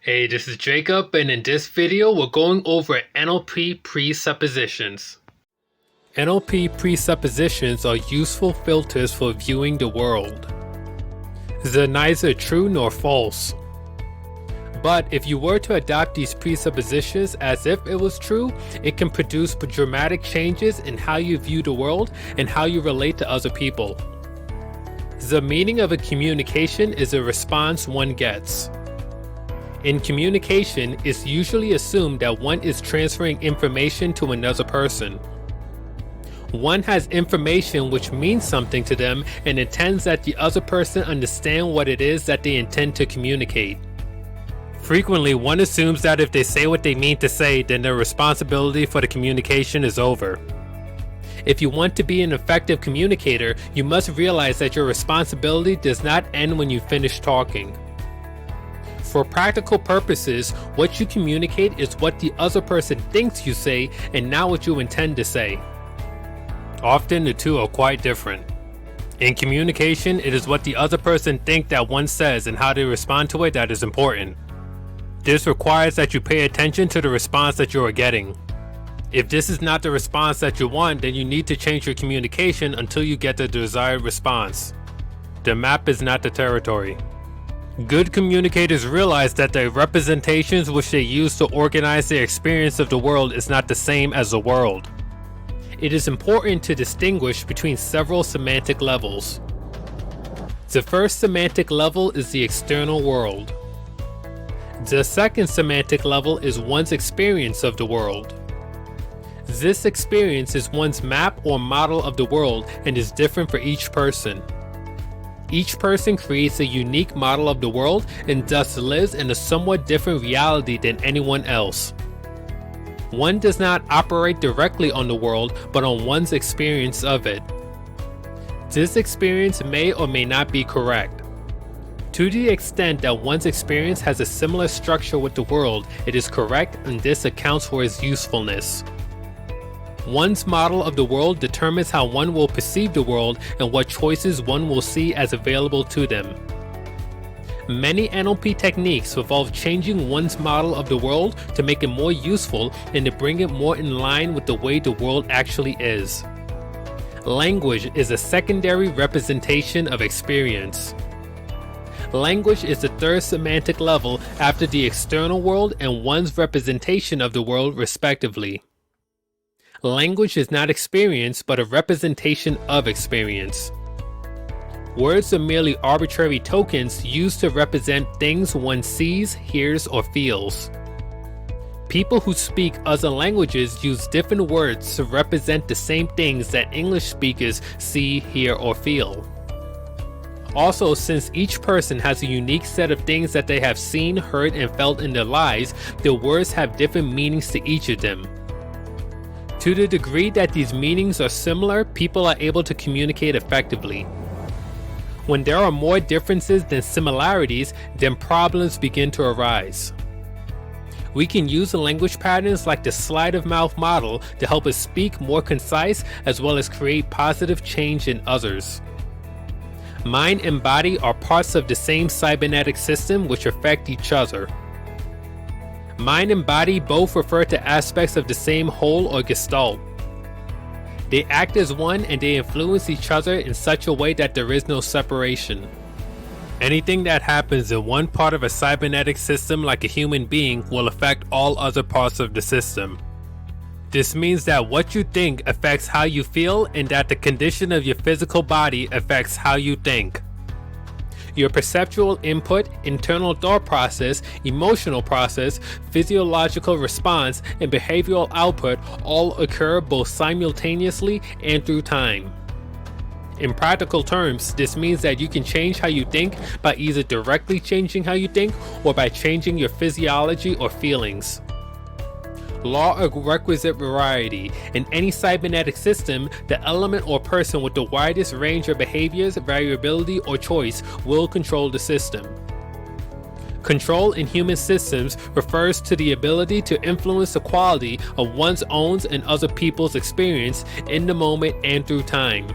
Hey, this is Jacob, and in this video, we're going over NLP presuppositions. NLP presuppositions are useful filters for viewing the world. They're neither true nor false. But if you were to adopt these presuppositions as if it was true, it can produce dramatic changes in how you view the world and how you relate to other people. The meaning of a communication is a response one gets. In communication, it's usually assumed that one is transferring information to another person. One has information which means something to them and intends that the other person understand what it is that they intend to communicate. Frequently, one assumes that if they say what they mean to say, then their responsibility for the communication is over. If you want to be an effective communicator, you must realize that your responsibility does not end when you finish talking. For practical purposes, what you communicate is what the other person thinks you say and not what you intend to say. Often the two are quite different. In communication, it is what the other person thinks that one says and how they respond to it that is important. This requires that you pay attention to the response that you are getting. If this is not the response that you want, then you need to change your communication until you get the desired response. The map is not the territory. Good communicators realize that the representations which they use to organize their experience of the world is not the same as the world. It is important to distinguish between several semantic levels. The first semantic level is the external world. The second semantic level is one's experience of the world. This experience is one's map or model of the world and is different for each person. Each person creates a unique model of the world and thus lives in a somewhat different reality than anyone else. One does not operate directly on the world, but on one's experience of it. This experience may or may not be correct. To the extent that one's experience has a similar structure with the world, it is correct, and this accounts for its usefulness. One's model of the world determines how one will perceive the world and what choices one will see as available to them. Many NLP techniques involve changing one's model of the world to make it more useful and to bring it more in line with the way the world actually is. Language is a secondary representation of experience. Language is the third semantic level after the external world and one's representation of the world, respectively. Language is not experience, but a representation of experience. Words are merely arbitrary tokens used to represent things one sees, hears, or feels. People who speak other languages use different words to represent the same things that English speakers see, hear, or feel. Also, since each person has a unique set of things that they have seen, heard, and felt in their lives, their words have different meanings to each of them. To the degree that these meanings are similar, people are able to communicate effectively. When there are more differences than similarities, then problems begin to arise. We can use language patterns like the sleight of mouth model to help us speak more concise as well as create positive change in others. Mind and body are parts of the same cybernetic system which affect each other. Mind and body both refer to aspects of the same whole or gestalt. They act as one and they influence each other in such a way that there is no separation. Anything that happens in one part of a cybernetic system like a human being will affect all other parts of the system. This means that what you think affects how you feel and that the condition of your physical body affects how you think. Your perceptual input, internal thought process, emotional process, physiological response, and behavioral output all occur both simultaneously and through time. In practical terms, this means that you can change how you think by either directly changing how you think or by changing your physiology or feelings. Law of requisite variety. In any cybernetic system, the element or person with the widest range of behaviors, variability, or choice will control the system. Control in human systems refers to the ability to influence the quality of one's own and other people's experience in the moment and through time.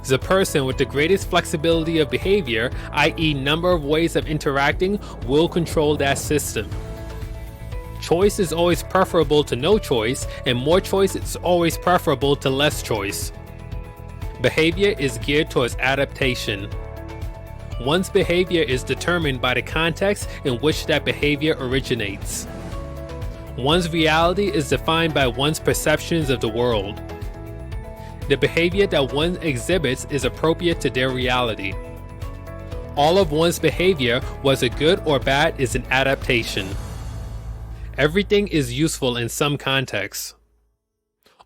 The person with the greatest flexibility of behavior, i.e. number of ways of interacting, will control that system. Choice is always preferable to no choice, and more choice is always preferable to less choice. Behavior is geared towards adaptation. One's behavior is determined by the context in which that behavior originates. One's reality is defined by one's perceptions of the world. The behavior that one exhibits is appropriate to their reality. All of one's behavior, whether good or bad, is an adaptation. Everything is useful in some contexts.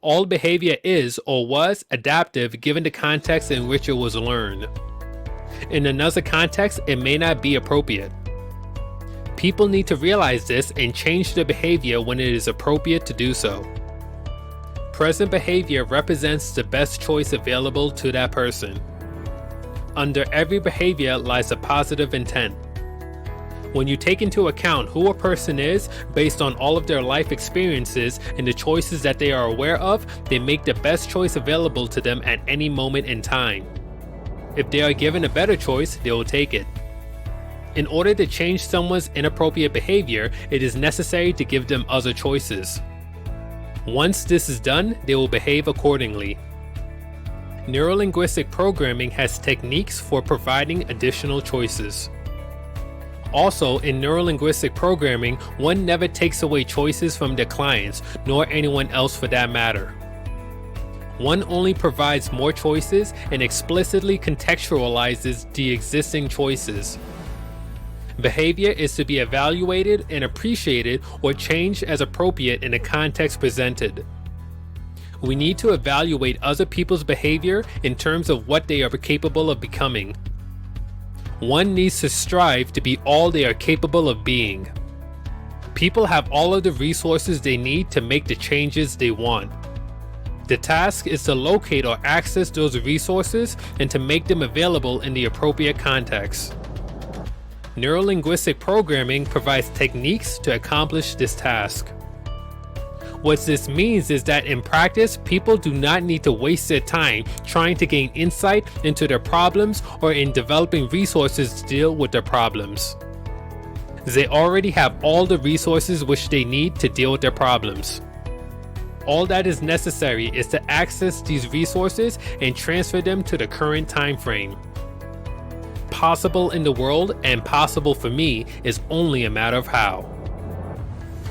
All behavior is or was adaptive given the context in which it was learned. In another context, it may not be appropriate. People need to realize this and change their behavior when it is appropriate to do so. Present behavior represents the best choice available to that person. Under every behavior lies a positive intent. When you take into account who a person is based on all of their life experiences and the choices that they are aware of, they make the best choice available to them at any moment in time. If they are given a better choice, they will take it. In order to change someone's inappropriate behavior, it is necessary to give them other choices. Once this is done, they will behave accordingly. Neuro-Linguistic programming has techniques for providing additional choices. Also, in Neuro-Linguistic programming, one never takes away choices from their clients, nor anyone else for that matter. One only provides more choices and explicitly contextualizes the existing choices. Behavior is to be evaluated and appreciated or changed as appropriate in the context presented. We need to evaluate other people's behavior in terms of what they are capable of becoming. One needs to strive to be all they are capable of being. People have all of the resources they need to make the changes they want. The task is to locate or access those resources and to make them available in the appropriate context. Neuro-linguistic programming provides techniques to accomplish this task. What this means is that in practice, people do not need to waste their time trying to gain insight into their problems or in developing resources to deal with their problems. They already have all the resources which they need to deal with their problems. All that is necessary is to access these resources and transfer them to the current time frame. Possible in the world and possible for me is only a matter of how.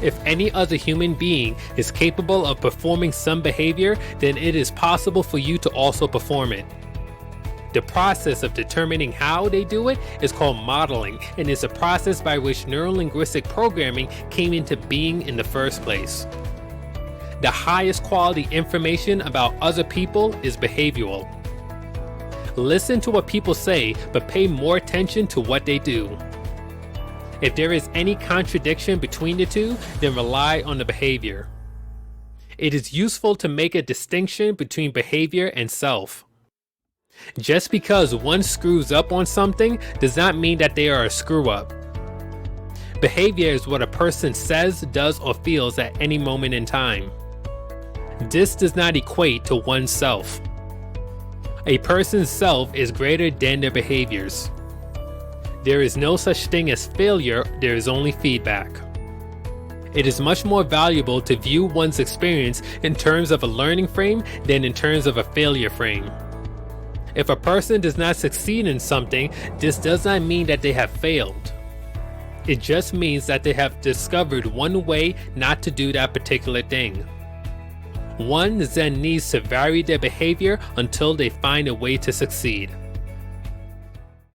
If any other human being is capable of performing some behavior, then it is possible for you to also perform it. The process of determining how they do it is called modeling and is a process by which neuro-linguistic programming came into being in the first place. The highest quality information about other people is behavioral. Listen to what people say, but pay more attention to what they do. If there is any contradiction between the two, then rely on the behavior. It is useful to make a distinction between behavior and self. Just because one screws up on something does not mean that they are a screw-up. Behavior is what a person says, does, or feels at any moment in time. This does not equate to one's self. A person's self is greater than their behaviors. There is no such thing as failure, there is only feedback. It is much more valuable to view one's experience in terms of a learning frame than in terms of a failure frame. If a person does not succeed in something, this does not mean that they have failed. It just means that they have discovered one way not to do that particular thing. One then needs to vary their behavior until they find a way to succeed.